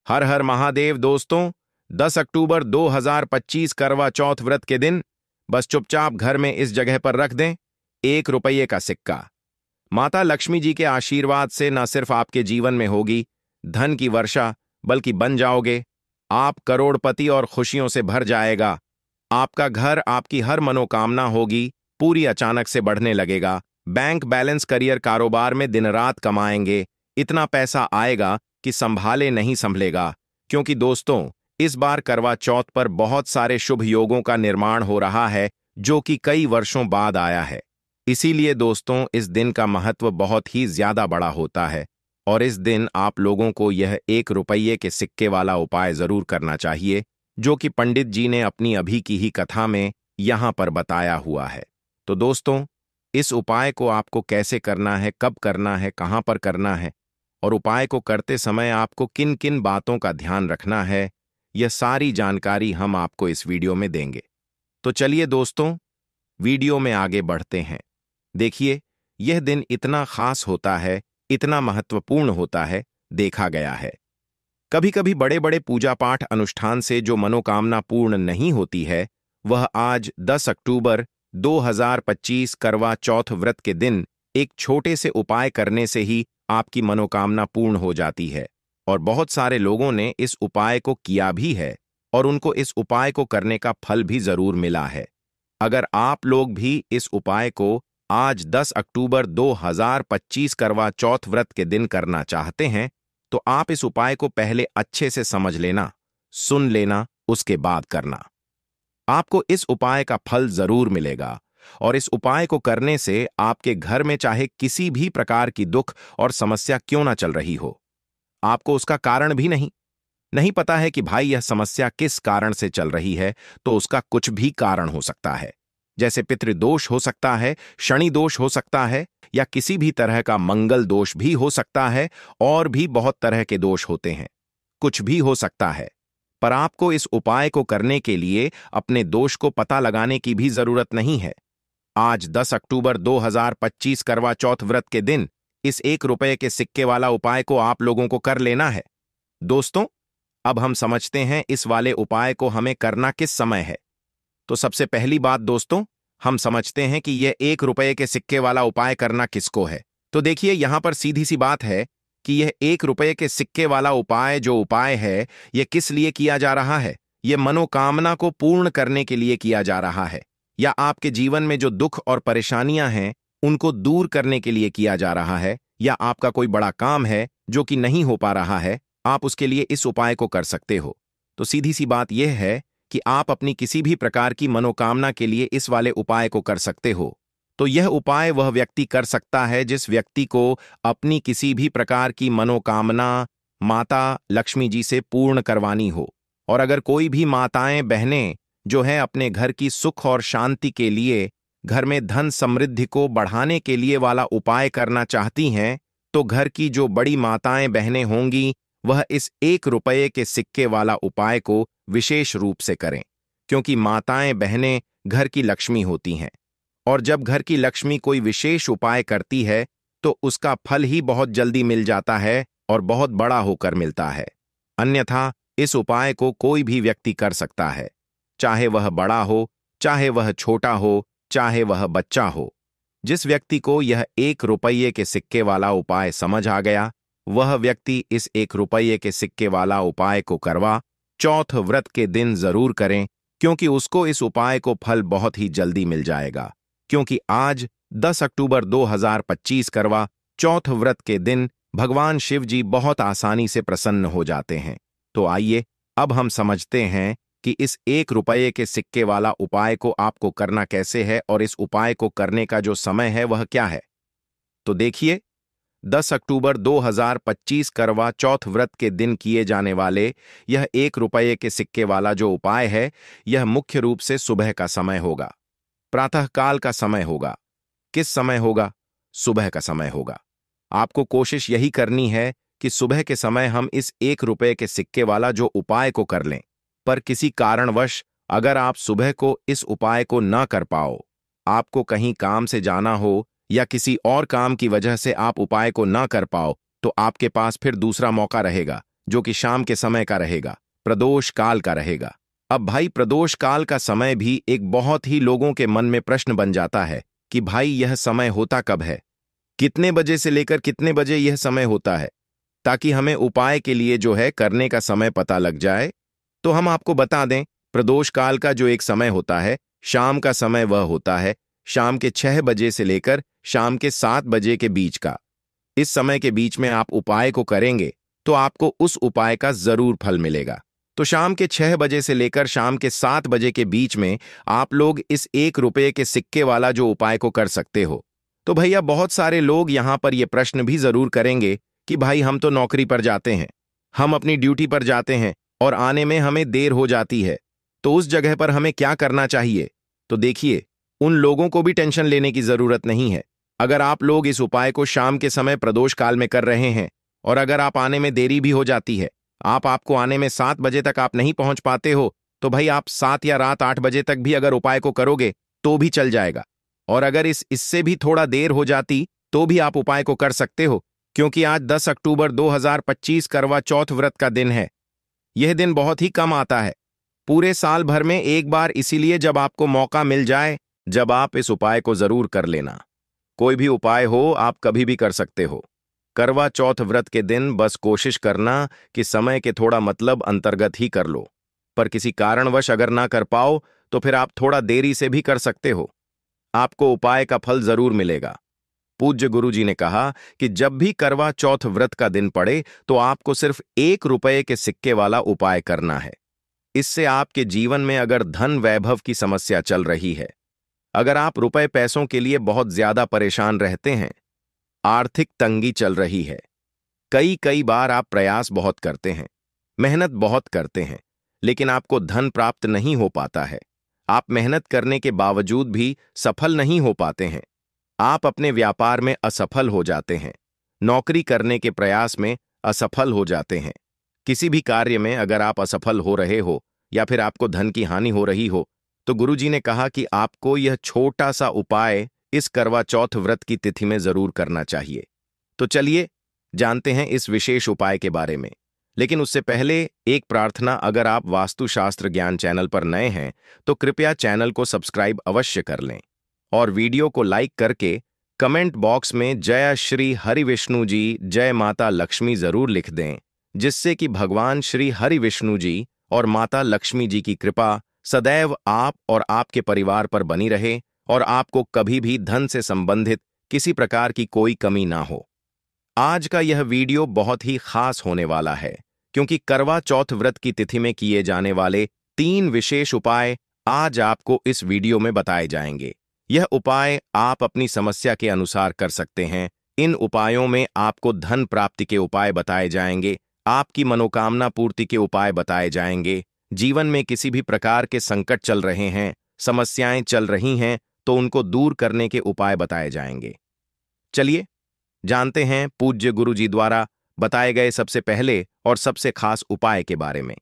हर हर महादेव दोस्तों। 10 अक्टूबर 2025 करवा चौथ व्रत के दिन बस चुपचाप घर में इस जगह पर रख दें 1 रुपये का सिक्का। माता लक्ष्मी जी के आशीर्वाद से न सिर्फ आपके जीवन में होगी धन की वर्षा, बल्कि बन जाओगे आप करोड़पति और खुशियों से भर जाएगा। आपका घर, आपकी हर मनोकामना होगी पूरी अचानक से बढ़ने लगेगा। बैंक बैलेंस, करियर, कारोबार में दिन रात कमाएंगे, इतना पैसा आएगा कि संभाले नहीं संभलेगा। क्योंकि दोस्तों, इस बार करवा चौथ पर बहुत सारे शुभ योगों का निर्माण हो रहा है जो कि कई वर्षों बाद आया है। इसीलिए दोस्तों, इस दिन का महत्व बहुत ही ज्यादा बड़ा होता है और इस दिन आप लोगों को यह 1 रुपये के सिक्के वाला उपाय जरूर करना चाहिए जो कि पंडित जी ने अपनी अभी की ही कथा में यहां पर बताया हुआ है। तो दोस्तों, इस उपाय को आपको कैसे करना है, कब करना है, कहां पर करना है और उपाय को करते समय आपको किन किन बातों का ध्यान रखना है, यह सारी जानकारी हम आपको इस वीडियो में देंगे। तो चलिए दोस्तों, वीडियो में आगे बढ़ते हैं। देखिए, यह दिन इतना खास होता है, इतना महत्वपूर्ण होता है, देखा गया है कभी कभी बड़े बड़े पूजा पाठ अनुष्ठान से जो मनोकामना पूर्ण नहीं होती है, वह आज 10 अक्टूबर 2025 करवा चौथ व्रत के दिन एक छोटे से उपाय करने से ही आपकी मनोकामना पूर्ण हो जाती है। और बहुत सारे लोगों ने इस उपाय को किया भी है और उनको इस उपाय को करने का फल भी जरूर मिला है। अगर आप लोग भी इस उपाय को आज 10 अक्टूबर 2025 करवा चौथ व्रत के दिन करना चाहते हैं, तो आप इस उपाय को पहले अच्छे से समझ लेना, सुन लेना, उसके बाद करना। आपको इस उपाय का फल जरूर मिलेगा और इस उपाय को करने से आपके घर में चाहे किसी भी प्रकार की दुख और समस्या क्यों ना चल रही हो, आपको उसका कारण भी नहीं पता है कि भाई यह समस्या किस कारण से चल रही है, तो उसका कुछ भी कारण हो सकता है। जैसे पितृदोष हो सकता है, शनि दोष हो सकता है, या किसी भी तरह का मंगल दोष भी हो सकता है, और भी बहुत तरह के दोष होते हैं। कुछ भी हो सकता है, पर आपको इस उपाय को करने के लिए अपने दोष को पता लगाने की भी जरूरत नहीं है। आज 10 अक्टूबर 2025 करवा चौथ व्रत के दिन इस 1 रुपये के सिक्के वाला उपाय को आप लोगों को कर लेना है। दोस्तों, अब हम समझते हैं इस वाले उपाय को हमें करना किस समय है। तो सबसे पहली बात दोस्तों, हम समझते हैं कि यह 1 रुपये के सिक्के वाला उपाय करना किसको है। तो देखिए, यहां पर सीधी सी बात है कि यह 1 रुपये के सिक्के वाला उपाय जो उपाय है, यह किस लिए किया जा रहा है। यह मनोकामना को पूर्ण करने के लिए किया जा रहा है, या आपके जीवन में जो दुख और परेशानियां हैं उनको दूर करने के लिए किया जा रहा है, या आपका कोई बड़ा काम है जो कि नहीं हो पा रहा है, आप उसके लिए इस उपाय को कर सकते हो। तो सीधी सी बात यह है कि आप अपनी किसी भी प्रकार की मनोकामना के लिए इस वाले उपाय को कर सकते हो। तो यह उपाय वह व्यक्ति कर सकता है जिस व्यक्ति को अपनी किसी भी प्रकार की मनोकामना माता लक्ष्मी जी से पूर्ण करवानी हो। और अगर कोई भी माताएं बहनें जो हैं अपने घर की सुख और शांति के लिए, घर में धन समृद्धि को बढ़ाने के लिए वाला उपाय करना चाहती हैं, तो घर की जो बड़ी माताएं बहनें होंगी वह इस 1 रुपये के सिक्के वाला उपाय को विशेष रूप से करें। क्योंकि माताएं बहनें घर की लक्ष्मी होती हैं, और जब घर की लक्ष्मी कोई विशेष उपाय करती है तो उसका फल ही बहुत जल्दी मिल जाता है और बहुत बड़ा होकर मिलता है। अन्यथा इस उपाय को कोई भी व्यक्ति कर सकता है, चाहे वह बड़ा हो, चाहे वह छोटा हो, चाहे वह बच्चा हो। जिस व्यक्ति को यह 1 रुपये के सिक्के वाला उपाय समझ आ गया, वह व्यक्ति इस 1 रुपये के सिक्के वाला उपाय को करवा चौथ व्रत के दिन जरूर करें, क्योंकि उसको इस उपाय को फल बहुत ही जल्दी मिल जाएगा। क्योंकि आज 10 अक्टूबर 2025 करवा चौथ व्रत के दिन भगवान शिव जी बहुत आसानी से प्रसन्न हो जाते हैं। तो आइए अब हम समझते हैं कि इस 1 रुपये के सिक्के वाला उपाय को आपको करना कैसे है और इस उपाय को करने का जो समय है वह क्या है। तो देखिए, 10 अक्टूबर 2025 करवा चौथ व्रत के दिन किए जाने वाले यह 1 रुपये के सिक्के वाला जो उपाय है, यह मुख्य रूप से सुबह का समय होगा, प्रातःकाल का समय होगा। किस समय होगा? सुबह का समय होगा। आपको कोशिश यही करनी है कि सुबह के समय हम इस 1 रुपये के सिक्के वाला जो उपाय को कर लें। पर किसी कारणवश अगर आप सुबह को इस उपाय को न कर पाओ, आपको कहीं काम से जाना हो या किसी और काम की वजह से आप उपाय को ना कर पाओ, तो आपके पास फिर दूसरा मौका रहेगा जो कि शाम के समय का रहेगा, प्रदोष काल का रहेगा। अब भाई प्रदोष काल का समय भी एक बहुत ही लोगों के मन में प्रश्न बन जाता है कि भाई यह समय होता कब है, कितने बजे से लेकर कितने बजे यह समय होता है, ताकि हमें उपाय के लिए जो है करने का समय पता लग जाए। तो हम आपको बता दें, प्रदोष काल का जो एक समय होता है, शाम का समय वह होता है शाम के 6 बजे से लेकर शाम के 7 बजे के बीच का। इस समय के बीच में आप उपाय को करेंगे तो आपको उस उपाय का जरूर फल मिलेगा। तो शाम के 6 बजे से लेकर शाम के 7 बजे के बीच में आप लोग इस 1 रुपये के सिक्के वाला जो उपाय को कर सकते हो। तो भैया बहुत सारे लोग यहां पर यह प्रश्न भी जरूर करेंगे कि भाई हम तो नौकरी पर जाते हैं, हम अपनी ड्यूटी पर जाते हैं और आने में हमें देर हो जाती है, तो उस जगह पर हमें क्या करना चाहिए। तो देखिए, उन लोगों को भी टेंशन लेने की जरूरत नहीं है। अगर आप लोग इस उपाय को शाम के समय प्रदोष काल में कर रहे हैं और अगर आप आने में देरी भी हो जाती है, आपको आने में 7 बजे तक आप नहीं पहुंच पाते हो, तो भाई आप 7 या रात 8 बजे तक भी अगर उपाय को करोगे तो भी चल जाएगा। और अगर इससे भी थोड़ा देर हो जाती तो भी आप उपाय को कर सकते हो, क्योंकि आज 10 अक्टूबर 2025 करवा चौथ व्रत का दिन है। यह दिन बहुत ही कम आता है, पूरे साल भर में एक बार, इसीलिए जब आपको मौका मिल जाए जब आप इस उपाय को जरूर कर लेना। कोई भी उपाय हो आप कभी भी कर सकते हो। करवा चौथ व्रत के दिन बस कोशिश करना कि समय के थोड़ा मतलब अंतर्गत ही कर लो, पर किसी कारणवश अगर ना कर पाओ तो फिर आप थोड़ा देरी से भी कर सकते हो, आपको उपाय का फल जरूर मिलेगा। पूज्य गुरु जी ने कहा कि जब भी करवा चौथ व्रत का दिन पड़े तो आपको सिर्फ 1 रुपये के सिक्के वाला उपाय करना है। इससे आपके जीवन में अगर धन वैभव की समस्या चल रही है, अगर आप रुपए पैसों के लिए बहुत ज्यादा परेशान रहते हैं, आर्थिक तंगी चल रही है, कई बार आप प्रयास बहुत करते हैं, मेहनत बहुत करते हैं, लेकिन आपको धन प्राप्त नहीं हो पाता है, आप मेहनत करने के बावजूद भी सफल नहीं हो पाते हैं, आप अपने व्यापार में असफल हो जाते हैं, नौकरी करने के प्रयास में असफल हो जाते हैं, किसी भी कार्य में अगर आप असफल हो रहे हो या फिर आपको धन की हानि हो रही हो, तो गुरुजी ने कहा कि आपको यह छोटा सा उपाय इस करवा चौथ व्रत की तिथि में जरूर करना चाहिए। तो चलिए जानते हैं इस विशेष उपाय के बारे में। लेकिन उससे पहले एक प्रार्थना, अगर आप वास्तुशास्त्र ज्ञान चैनल पर नए हैं तो कृपया चैनल को सब्सक्राइब अवश्य कर लें और वीडियो को लाइक करके कमेंट बॉक्स में जय श्री हरि विष्णु जी, जय माता लक्ष्मी जरूर लिख दें, जिससे कि भगवान श्री हरि विष्णु जी और माता लक्ष्मी जी की कृपा सदैव आप और आपके परिवार पर बनी रहे और आपको कभी भी धन से संबंधित किसी प्रकार की कोई कमी ना हो। आज का यह वीडियो बहुत ही खास होने वाला है, क्योंकि करवा चौथ व्रत की तिथि में किए जाने वाले 3 विशेष उपाय आज आपको इस वीडियो में बताए जाएंगे। यह उपाय आप अपनी समस्या के अनुसार कर सकते हैं। इन उपायों में आपको धन प्राप्ति के उपाय बताए जाएंगे, आपकी मनोकामना पूर्ति के उपाय बताए जाएंगे, जीवन में किसी भी प्रकार के संकट चल रहे हैं, समस्याएं चल रही हैं, तो उनको दूर करने के उपाय बताए जाएंगे। चलिए जानते हैं पूज्य गुरु जी द्वारा बताए गए सबसे पहले और सबसे खास उपाय के बारे में।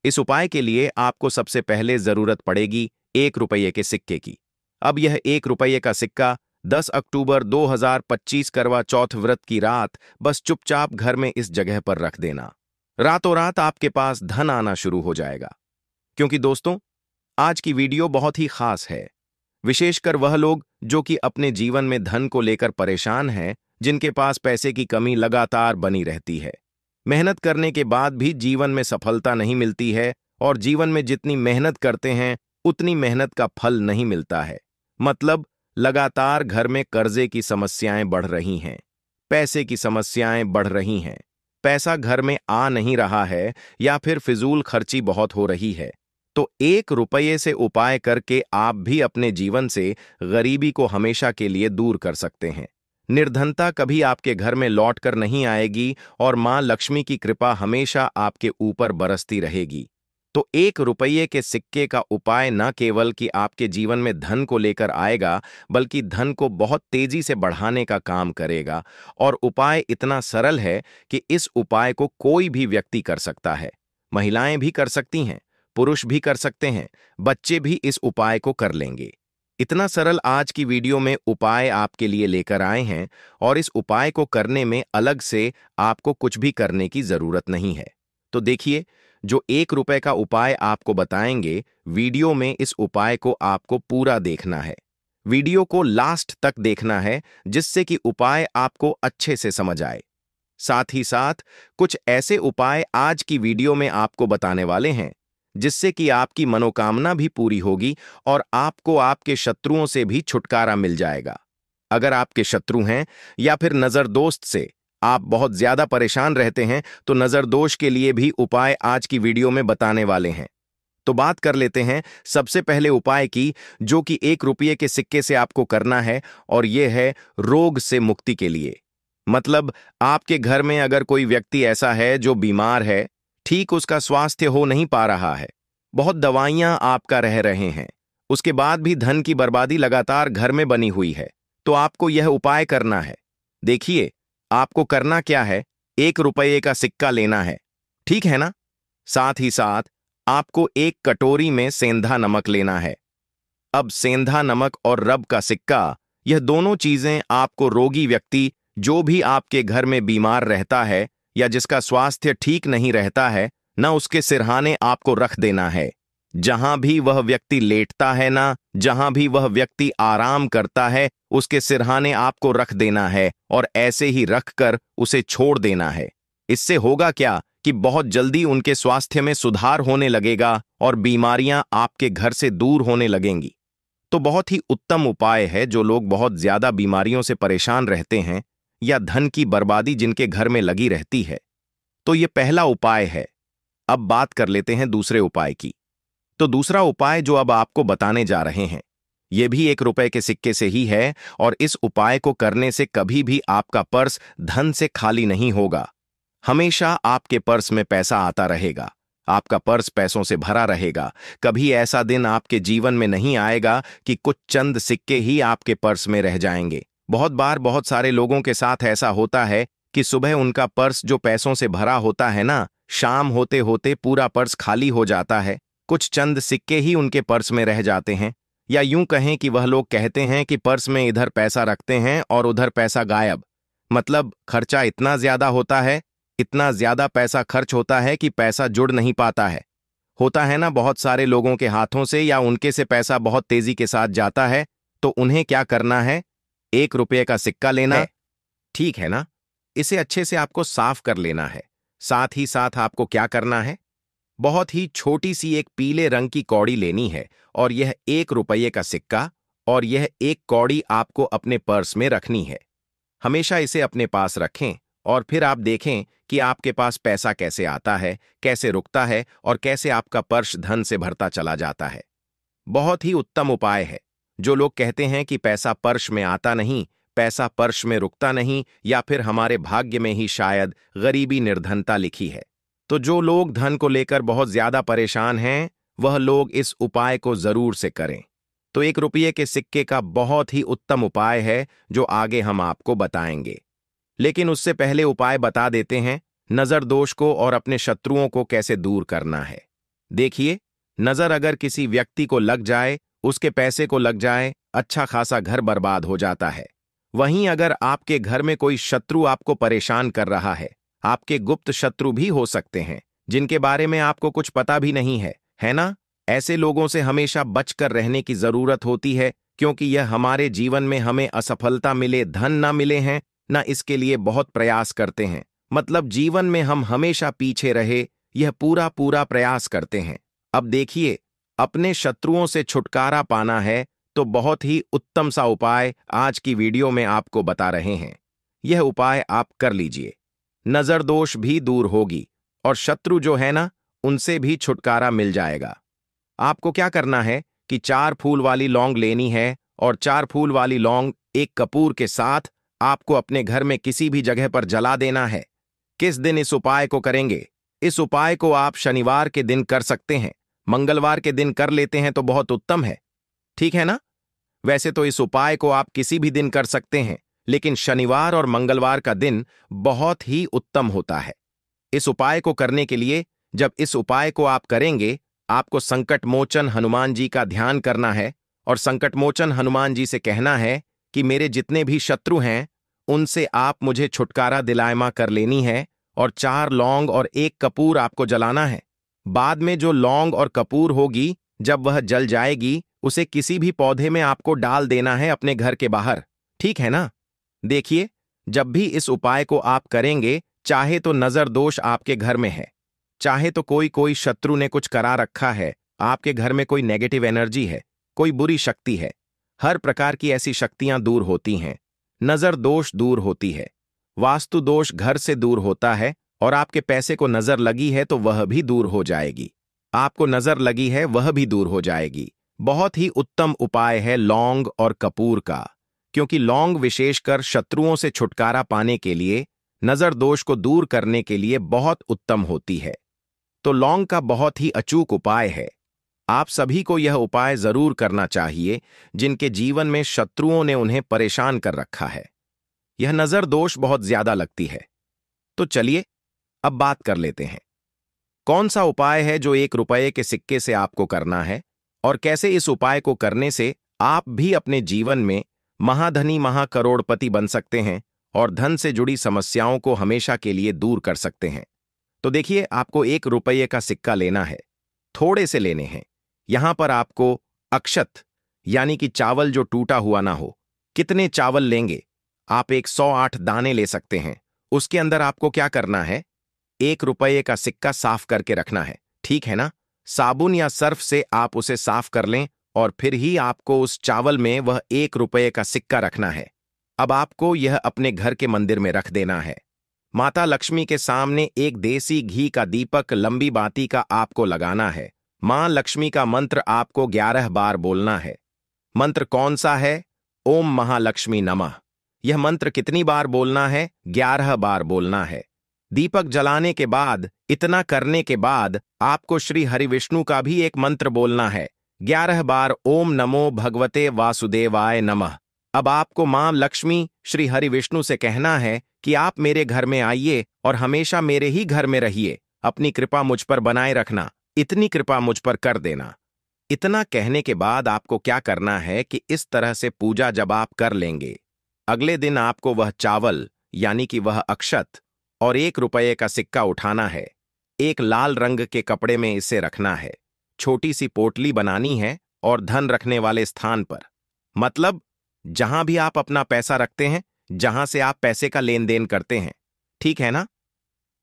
इस उपाय के लिए आपको सबसे पहले जरूरत पड़ेगी 1 रुपये के सिक्के की। अब यह 1 रुपये का सिक्का 10 अक्टूबर 2025 करवा चौथ व्रत की रात बस चुपचाप घर में इस जगह पर रख देना। रातों रात आपके पास धन आना शुरू हो जाएगा। क्योंकि दोस्तों, आज की वीडियो बहुत ही खास है, विशेषकर वह लोग जो कि अपने जीवन में धन को लेकर परेशान हैं, जिनके पास पैसे की कमी लगातार बनी रहती है, मेहनत करने के बाद भी जीवन में सफलता नहीं मिलती है और जीवन में जितनी मेहनत करते हैं उतनी मेहनत का फल नहीं मिलता है। मतलब लगातार घर में कर्जे की समस्याएं बढ़ रही हैं, पैसे की समस्याएं बढ़ रही हैं, पैसा घर में आ नहीं रहा है या फिर फिजूल खर्ची बहुत हो रही है। तो 1 रुपये से उपाय करके आप भी अपने जीवन से गरीबी को हमेशा के लिए दूर कर सकते हैं। निर्धनता कभी आपके घर में लौट कर नहीं आएगी और मां लक्ष्मी की कृपा हमेशा आपके ऊपर बरसती रहेगी। तो 1 रुपये के सिक्के का उपाय न केवल कि आपके जीवन में धन को लेकर आएगा, बल्कि धन को बहुत तेजी से बढ़ाने का काम करेगा। और उपाय इतना सरल है कि इस उपाय को कोई भी व्यक्ति कर सकता है, महिलाएं भी कर सकती हैं, पुरुष भी कर सकते हैं, बच्चे भी इस उपाय को कर लेंगे। इतना सरल आज की वीडियो में उपाय आपके लिए लेकर आए हैं और इस उपाय को करने में अलग से आपको कुछ भी करने की जरूरत नहीं है। तो देखिए, जो 1 रुपए का उपाय आपको बताएंगे, वीडियो में इस उपाय को आपको पूरा देखना है। वीडियो को लास्ट तक देखना है, जिससे कि उपाय आपको अच्छे से समझ आए। साथ ही साथ कुछ ऐसे उपाय आज की वीडियो में आपको बताने वाले हैं, जिससे कि आपकी मनोकामना भी पूरी होगी और आपको आपके शत्रुओं से भी छुटकारा मिल जाएगा। अगर आपके शत्रु हैं या फिर नजरदोस्त से आप बहुत ज्यादा परेशान रहते हैं, तो नजरदोष के लिए भी उपाय आज की वीडियो में बताने वाले हैं। तो बात कर लेते हैं सबसे पहले उपाय की, जो कि 1 रुपये के सिक्के से आपको करना है, और यह है रोग से मुक्ति के लिए। मतलब आपके घर में अगर कोई व्यक्ति ऐसा है जो बीमार है, ठीक उसका स्वास्थ्य हो नहीं पा रहा है, बहुत दवाइयां आपका रह रहे हैं, उसके बाद भी धन की बर्बादी लगातार घर में बनी हुई है, तो आपको यह उपाय करना है। देखिए, आपको करना क्या है, 1 रुपये का सिक्का लेना है, ठीक है ना। साथ ही साथ आपको एक कटोरी में सेंधा नमक लेना है। अब सेंधा नमक और रब का सिक्का, यह दोनों चीजें आपको रोगी व्यक्ति, जो भी आपके घर में बीमार रहता है या जिसका स्वास्थ्य ठीक नहीं रहता है, न उसके सिरहाने आपको रख देना है। जहां भी वह व्यक्ति लेटता है ना, जहां भी वह व्यक्ति आराम करता है, उसके सिरहाने आपको रख देना है और ऐसे ही रखकर उसे छोड़ देना है। इससे होगा क्या कि बहुत जल्दी उनके स्वास्थ्य में सुधार होने लगेगा और बीमारियां आपके घर से दूर होने लगेंगी। तो बहुत ही उत्तम उपाय है। जो लोग बहुत ज्यादा बीमारियों से परेशान रहते हैं या धन की बर्बादी जिनके घर में लगी रहती है, तो ये पहला उपाय है। अब बात कर लेते हैं दूसरे उपाय की। तो दूसरा उपाय जो अब आपको बताने जा रहे हैं, यह भी 1 रुपए के सिक्के से ही है, और इस उपाय को करने से कभी भी आपका पर्स धन से खाली नहीं होगा। हमेशा आपके पर्स में पैसा आता रहेगा, आपका पर्स पैसों से भरा रहेगा। कभी ऐसा दिन आपके जीवन में नहीं आएगा कि कुछ चंद सिक्के ही आपके पर्स में रह जाएंगे। बहुत बार बहुत सारे लोगों के साथ ऐसा होता है कि सुबह उनका पर्स जो पैसों से भरा होता है ना, शाम होते होते पूरा पर्स खाली हो जाता है। कुछ चंद सिक्के ही उनके पर्स में रह जाते हैं, या यूं कहें कि वह लोग कहते हैं कि पर्स में इधर पैसा रखते हैं और उधर पैसा गायब। मतलब खर्चा इतना ज्यादा होता है, इतना ज्यादा पैसा खर्च होता है कि पैसा जुड़ नहीं पाता है। होता है ना, बहुत सारे लोगों के हाथों से या उनके से पैसा बहुत तेजी के साथ जाता है, तो उन्हें क्या करना है, 1 रुपये का सिक्का लेना है, ठीक है ना। इसे अच्छे से आपको साफ कर लेना है। साथ ही साथ आपको क्या करना है, बहुत ही छोटी सी एक पीले रंग की कौड़ी लेनी है, और यह 1 रुपये का सिक्का और यह एक कौड़ी आपको अपने पर्स में रखनी है। हमेशा इसे अपने पास रखें और फिर आप देखें कि आपके पास पैसा कैसे आता है, कैसे रुकता है और कैसे आपका पर्स धन से भरता चला जाता है। बहुत ही उत्तम उपाय है। जो लोग कहते हैं कि पैसा पर्स में आता नहीं, पैसा पर्स में रुकता नहीं, या फिर हमारे भाग्य में ही शायद गरीबी निर्धनता लिखी है, तो जो लोग धन को लेकर बहुत ज्यादा परेशान हैं, वह लोग इस उपाय को जरूर से करें। तो 1 रुपये के सिक्के का बहुत ही उत्तम उपाय है, जो आगे हम आपको बताएंगे। लेकिन उससे पहले उपाय बता देते हैं, नजर दोष को और अपने शत्रुओं को कैसे दूर करना है। देखिए, नजर अगर किसी व्यक्ति को लग जाए, उसके पैसे को लग जाए, अच्छा खासा घर बर्बाद हो जाता है। वहीं अगर आपके घर में कोई शत्रु आपको परेशान कर रहा है, आपके गुप्त शत्रु भी हो सकते हैं, जिनके बारे में आपको कुछ पता भी नहीं है ना। ऐसे लोगों से हमेशा बचकर रहने की जरूरत होती है, क्योंकि यह हमारे जीवन में हमें असफलता मिले, धन ना मिले हैं ना, इसके लिए बहुत प्रयास करते हैं। मतलब जीवन में हम हमेशा पीछे रहे, यह पूरा पूरा प्रयास करते हैं। अब देखिए, अपने शत्रुओं से छुटकारा पाना है, तो बहुत ही उत्तम सा उपाय आज की वीडियो में आपको बता रहे हैं। यह उपाय आप कर लीजिए, नजर दोष भी दूर होगी और शत्रु जो है ना, उनसे भी छुटकारा मिल जाएगा। आपको क्या करना है कि 4 फूल वाली लौंग लेनी है, और 4 फूल वाली लौंग एक कपूर के साथ आपको अपने घर में किसी भी जगह पर जला देना है। किस दिन इस उपाय को करेंगे? इस उपाय को आप शनिवार के दिन कर सकते हैं। मंगलवार के दिन कर लेते हैं तो बहुत उत्तम है, ठीक है ना। वैसे तो इस उपाय को आप किसी भी दिन कर सकते हैं, लेकिन शनिवार और मंगलवार का दिन बहुत ही उत्तम होता है इस उपाय को करने के लिए। जब इस उपाय को आप करेंगे, आपको संकट मोचन हनुमान जी का ध्यान करना है और संकटमोचन हनुमान जी से कहना है कि मेरे जितने भी शत्रु हैं उनसे आप मुझे छुटकारा दिलायमा कर लेनी है, और 4 लौंग और 1 कपूर आपको जलाना है। बाद में जो लौंग और कपूर होगी, जब वह जल जाएगी, उसे किसी भी पौधे में आपको डाल देना है अपने घर के बाहर। ठीक है ना? देखिए, जब भी इस उपाय को आप करेंगे, चाहे तो नजर दोष आपके घर में है, चाहे तो कोई शत्रु ने कुछ करा रखा है, आपके घर में कोई नेगेटिव एनर्जी है, कोई बुरी शक्ति है, हर प्रकार की ऐसी शक्तियां दूर होती हैं। नजर दोष दूर होती है, वास्तु दोष घर से दूर होता है, और आपके पैसे को नजर लगी है तो वह भी दूर हो जाएगी। आपको नजर लगी है वह भी दूर हो जाएगी। बहुत ही उत्तम उपाय है लौंग और कपूर का, क्योंकि लौंग विशेषकर शत्रुओं से छुटकारा पाने के लिए, नजर दोष को दूर करने के लिए बहुत उत्तम होती है। तो लौंग का बहुत ही अचूक उपाय है। आप सभी को यह उपाय जरूर करना चाहिए जिनके जीवन में शत्रुओं ने उन्हें परेशान कर रखा है। यह नजर दोष बहुत ज्यादा लगती है। तो चलिए अब बात कर लेते हैं, कौन सा उपाय है जो 1 रुपये के सिक्के से आपको करना है, और कैसे इस उपाय को करने से आप भी अपने जीवन में महाधनी महाकरोड़पति बन सकते हैं और धन से जुड़ी समस्याओं को हमेशा के लिए दूर कर सकते हैं। तो देखिए, आपको 1 रुपये का सिक्का लेना है, थोड़े से लेने हैं। यहां पर आपको अक्षत यानी कि चावल जो टूटा हुआ ना हो, कितने चावल लेंगे? आप 108 दाने ले सकते हैं। उसके अंदर आपको क्या करना है? 1 रुपये का सिक्का साफ करके रखना है। ठीक है ना? साबुन या सर्फ से आप उसे साफ कर लें, और फिर ही आपको उस चावल में वह 1 रुपये का सिक्का रखना है। अब आपको यह अपने घर के मंदिर में रख देना है। माता लक्ष्मी के सामने एक देसी घी का दीपक लंबी बाती का आपको लगाना है। मां लक्ष्मी का मंत्र आपको 11 बार बोलना है। मंत्र कौन सा है? ओम महालक्ष्मी नमः। यह मंत्र कितनी बार बोलना है? 11 बार बोलना है। दीपक जलाने के बाद, इतना करने के बाद, आपको श्री हरिविष्णु का भी एक मंत्र बोलना है, 11 बार, ओम नमो भगवते वासुदेवाय नमः। अब आपको मां लक्ष्मी श्री हरिविष्णु से कहना है कि आप मेरे घर में आइए और हमेशा मेरे ही घर में रहिए, अपनी कृपा मुझ पर बनाए रखना, इतनी कृपा मुझ पर कर देना। इतना कहने के बाद आपको क्या करना है कि इस तरह से पूजा जब आप कर लेंगे, अगले दिन आपको वह चावल यानी कि वह अक्षत और 1 रुपये का सिक्का उठाना है। एक लाल रंग के कपड़े में इसे रखना है। छोटी सी पोटली बनानी है और धन रखने वाले स्थान पर, मतलब जहां भी आप अपना पैसा रखते हैं, जहां से आप पैसे का लेन देन करते हैं, ठीक है ना?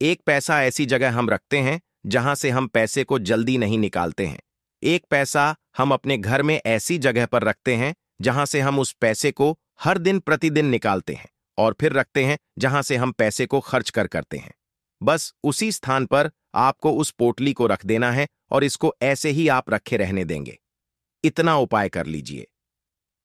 एक पैसा ऐसी जगह हम रखते हैं जहां से हम पैसे को जल्दी नहीं निकालते हैं। एक पैसा हम अपने घर में ऐसी जगह पर रखते हैं जहां से हम उस पैसे को हर दिन प्रतिदिन निकालते हैं, और फिर रखते हैं जहां से हम पैसे को खर्च करते हैं। बस उसी स्थान पर आपको उस पोटली को रख देना है और इसको ऐसे ही आप रखे रहने देंगे। इतना उपाय कर लीजिए,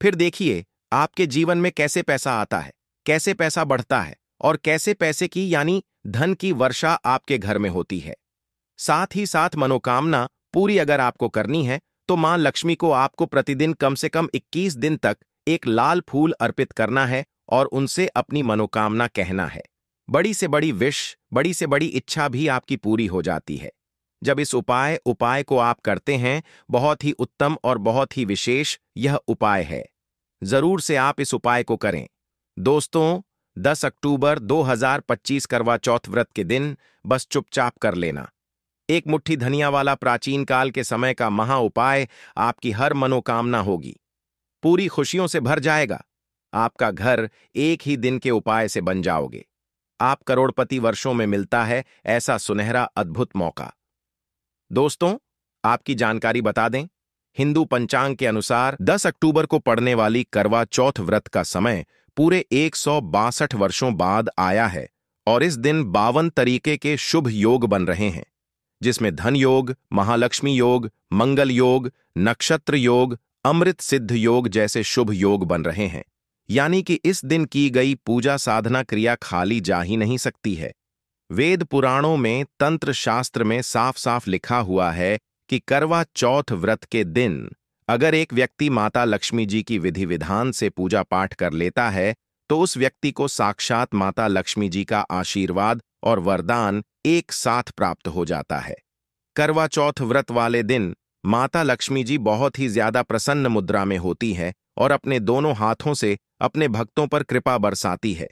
फिर देखिए आपके जीवन में कैसे पैसा आता है, कैसे पैसा बढ़ता है, और कैसे पैसे की यानी धन की वर्षा आपके घर में होती है। साथ ही साथ मनोकामना पूरी अगर आपको करनी है तो मां लक्ष्मी को आपको प्रतिदिन कम से कम 21 दिन तक एक लाल फूल अर्पित करना है और उनसे अपनी मनोकामना कहना है। बड़ी से बड़ी विश, बड़ी से बड़ी इच्छा भी आपकी पूरी हो जाती है जब इस उपाय को आप करते हैं। बहुत ही उत्तम और बहुत ही विशेष यह उपाय है। जरूर से आप इस उपाय को करें। दोस्तों, 10 अक्टूबर 2025 करवा चौथ व्रत के दिन बस चुपचाप कर लेना। एक मुट्ठी धनिया वाला प्राचीन काल के समय का महा उपाय आपकी हर मनोकामना होगी, पूरी खुशियों से भर जाएगा। आपका घर एक ही दिन के उपाय से बन जाओगे। आप करोड़पति वर्षों में मिलता है ऐसा सुनहरा अद्भुत मौका। दोस्तों, आपकी जानकारी बता दें, हिंदू पंचांग के अनुसार 10 अक्टूबर को पड़ने वाली करवा चौथ व्रत का समय पूरे 162 वर्षों बाद आया है, और इस दिन 52 तरीके के शुभ योग बन रहे हैं, जिसमें धन योग, महालक्ष्मी योग, मंगल योग, नक्षत्र योग, अमृत सिद्ध योग जैसे शुभ योग बन रहे हैं। यानी कि इस दिन की गई पूजा साधना क्रिया खाली जा ही नहीं सकती है। वेद पुराणों में, तंत्र शास्त्र में साफ साफ लिखा हुआ है कि करवा चौथ व्रत के दिन अगर एक व्यक्ति माता लक्ष्मी जी की विधि विधान से पूजा पाठ कर लेता है तो उस व्यक्ति को साक्षात माता लक्ष्मी जी का आशीर्वाद और वरदान एक साथ प्राप्त हो जाता है। करवा चौथ व्रत वाले दिन माता लक्ष्मी जी बहुत ही ज्यादा प्रसन्न मुद्रा में होती है और अपने दोनों हाथों से अपने भक्तों पर कृपा बरसाती है।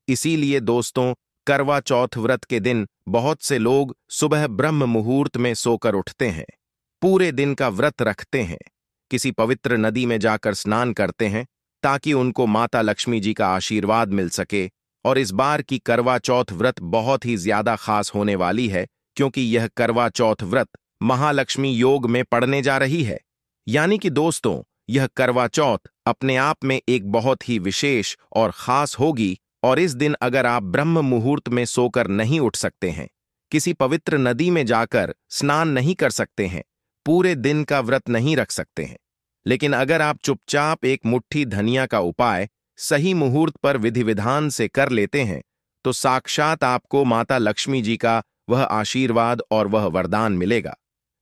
इसीलिए दोस्तों, करवा चौथ व्रत के दिन बहुत से लोग सुबह ब्रह्म मुहूर्त में सोकर उठते हैं, पूरे दिन का व्रत रखते हैं, किसी पवित्र नदी में जाकर स्नान करते हैं ताकि उनको माता लक्ष्मी जी का आशीर्वाद मिल सके। और इस बार की करवा चौथ व्रत बहुत ही ज्यादा खास होने वाली है, क्योंकि यह करवा चौथ व्रत महालक्ष्मी योग में पड़ने जा रही है। यानी कि दोस्तों, यह करवा चौथ अपने आप में एक बहुत ही विशेष और खास होगी। और इस दिन अगर आप ब्रह्म मुहूर्त में सोकर नहीं उठ सकते हैं, किसी पवित्र नदी में जाकर स्नान नहीं कर सकते हैं, पूरे दिन का व्रत नहीं रख सकते हैं, लेकिन अगर आप चुपचाप एक मुट्ठी धनिया का उपाय सही मुहूर्त पर विधि विधान से कर लेते हैं, तो साक्षात आपको माता लक्ष्मी जी का वह आशीर्वाद और वह वरदान मिलेगा,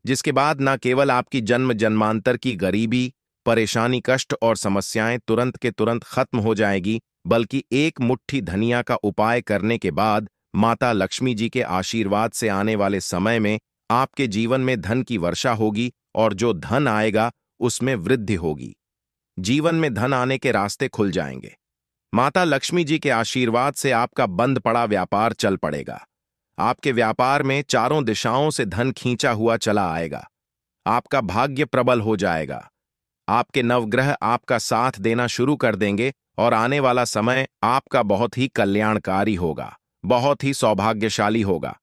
जिसके बाद न केवल आपकी जन्म जन्मांतर की गरीबी, परेशानी, कष्ट और समस्याएं तुरंत के तुरंत खत्म हो जाएगी, बल्कि एक मुट्ठी धनिया का उपाय करने के बाद माता लक्ष्मी जी के आशीर्वाद से आने वाले समय में आपके जीवन में धन की वर्षा होगी और जो धन आएगा उसमें वृद्धि होगी। जीवन में धन आने के रास्ते खुल जाएंगे। माता लक्ष्मी जी के आशीर्वाद से आपका बंद पड़ा व्यापार चल पड़ेगा। आपके व्यापार में चारों दिशाओं से धन खींचा हुआ चला आएगा। आपका भाग्य प्रबल हो जाएगा। आपके नवग्रह आपका साथ देना शुरू कर देंगे और आने वाला समय आपका बहुत ही कल्याणकारी होगा, बहुत ही सौभाग्यशाली होगा।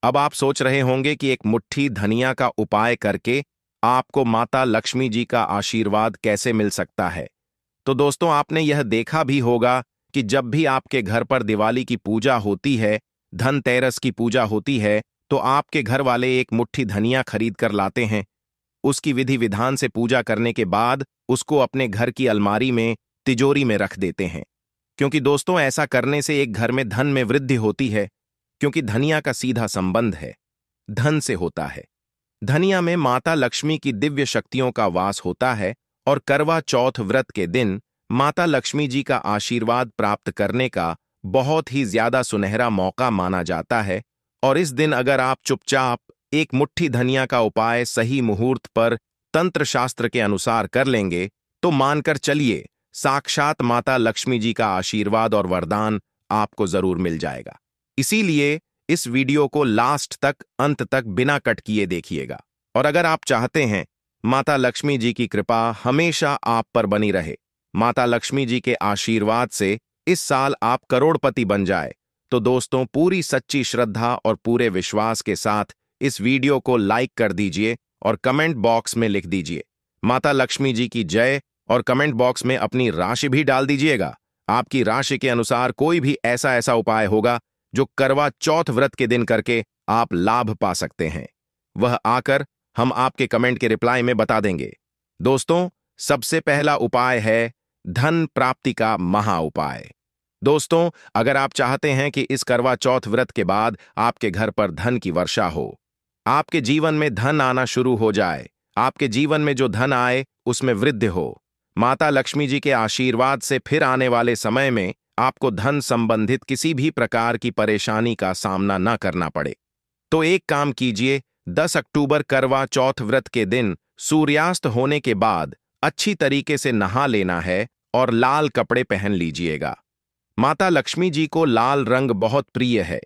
अब आप सोच रहे होंगे कि एक मुट्ठी धनिया का उपाय करके आपको माता लक्ष्मी जी का आशीर्वाद कैसे मिल सकता है। तो दोस्तों, आपने यह देखा भी होगा कि जब भी आपके घर पर दिवाली की पूजा होती है, धनतेरस की पूजा होती है, तो आपके घर वाले एक मुट्ठी धनिया खरीद कर लाते हैं। उसकी विधि विधान से पूजा करने के बाद उसको अपने घर की अलमारी में, तिजोरी में रख देते हैं, क्योंकि दोस्तों ऐसा करने से एक घर में धन में वृद्धि होती है, क्योंकि धनिया का सीधा संबंध है, धन से होता है। धनिया में माता लक्ष्मी की दिव्य शक्तियों का वास होता है और करवा चौथ व्रत के दिन माता लक्ष्मी जी का आशीर्वाद प्राप्त करने का बहुत ही ज्यादा सुनहरा मौका माना जाता है। और इस दिन अगर आप चुपचाप एक मुट्ठी धनिया का उपाय सही मुहूर्त पर तंत्र शास्त्र के अनुसार कर लेंगे, तो मानकर चलिए साक्षात माता लक्ष्मी जी का आशीर्वाद और वरदान आपको जरूर मिल जाएगा। इसीलिए इस वीडियो को लास्ट तक, अंत तक बिना कट किए देखिएगा। और अगर आप चाहते हैं माता लक्ष्मी जी की कृपा हमेशा आप पर बनी रहे, माता लक्ष्मी जी के आशीर्वाद से इस साल आप करोड़पति बन जाए, तो दोस्तों पूरी सच्ची श्रद्धा और पूरे विश्वास के साथ इस वीडियो को लाइक कर दीजिए और कमेंट बॉक्स में लिख दीजिए माता लक्ष्मी जी की जय, और कमेंट बॉक्स में अपनी राशि भी डाल दीजिएगा। आपकी राशि के अनुसार कोई भी ऐसा उपाय होगा जो करवा चौथ व्रत के दिन करके आप लाभ पा सकते हैं, वह आकर हम आपके कमेंट के रिप्लाई में बता देंगे। दोस्तों, सबसे पहला उपाय है धन प्राप्ति का महा उपाय। दोस्तों, अगर आप चाहते हैं कि इस करवा चौथ व्रत के बाद आपके घर पर धन की वर्षा हो, आपके जीवन में धन आना शुरू हो जाए, आपके जीवन में जो धन आए उसमें वृद्धि हो, माता लक्ष्मी जी के आशीर्वाद से फिर आने वाले समय में आपको धन संबंधित किसी भी प्रकार की परेशानी का सामना न करना पड़े, तो एक काम कीजिए, 10 अक्टूबर करवा चौथ व्रत के दिन सूर्यास्त होने के बाद अच्छी तरीके से नहा लेना है और लाल कपड़े पहन लीजिएगा। माता लक्ष्मी जी को लाल रंग बहुत प्रिय है।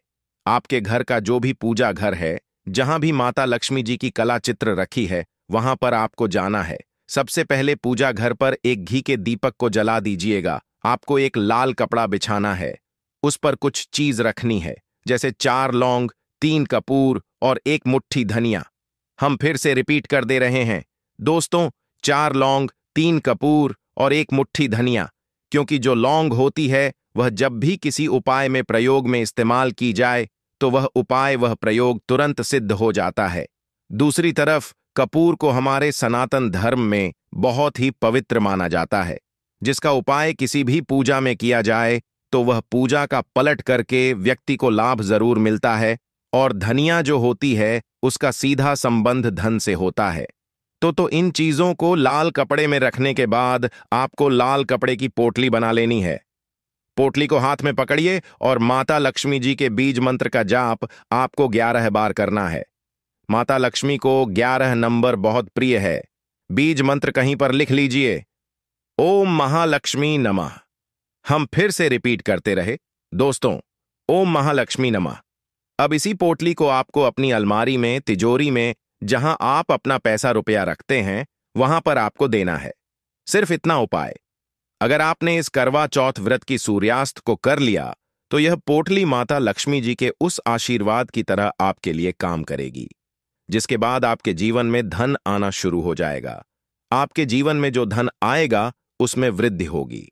आपके घर का जो भी पूजा घर है, जहां भी माता लक्ष्मी जी की कला चित्र रखी है, वहां पर आपको जाना है। सबसे पहले पूजा घर पर एक घी के दीपक को जला दीजिएगा। आपको एक लाल कपड़ा बिछाना है, उस पर कुछ चीज रखनी है, जैसे 4 लौंग, 3 कपूर और 1 मुट्ठी धनिया। हम फिर से रिपीट कर दे रहे हैं दोस्तों, 4 लौंग, 3 कपूर और 1 मुट्ठी धनिया, क्योंकि जो लौंग होती है वह जब भी किसी उपाय में प्रयोग में इस्तेमाल की जाए तो वह उपाय, वह प्रयोग तुरंत सिद्ध हो जाता है। दूसरी तरफ कपूर को हमारे सनातन धर्म में बहुत ही पवित्र माना जाता है, जिसका उपाय किसी भी पूजा में किया जाए तो वह पूजा का पलट करके व्यक्ति को लाभ जरूर मिलता है। और धनिया जो होती है उसका सीधा संबंध धन से होता है। तो इन चीजों को लाल कपड़े में रखने के बाद आपको लाल कपड़े की पोटली बना लेनी है। पोटली को हाथ में पकड़िए और माता लक्ष्मी जी के बीज मंत्र का जाप आपको 11 बार करना है। माता लक्ष्मी को 11 नंबर बहुत प्रिय है। बीज मंत्र कहीं पर लिख लीजिए, ओम महालक्ष्मी नमः। हम फिर से रिपीट करते रहे दोस्तों, ओम महालक्ष्मी नमः। अब इसी पोटली को आपको अपनी अलमारी में, तिजोरी में, जहां आप अपना पैसा रुपया रखते हैं, वहां पर आपको देना है। सिर्फ इतना उपाय। अगर आपने इस करवा चौथ व्रत की सूर्यास्त को कर लिया तो यह पोटली माता लक्ष्मी जी के उस आशीर्वाद की तरह आपके लिए काम करेगी, जिसके बाद आपके जीवन में धन आना शुरू हो जाएगा। आपके जीवन में जो धन आएगा उसमें वृद्धि होगी।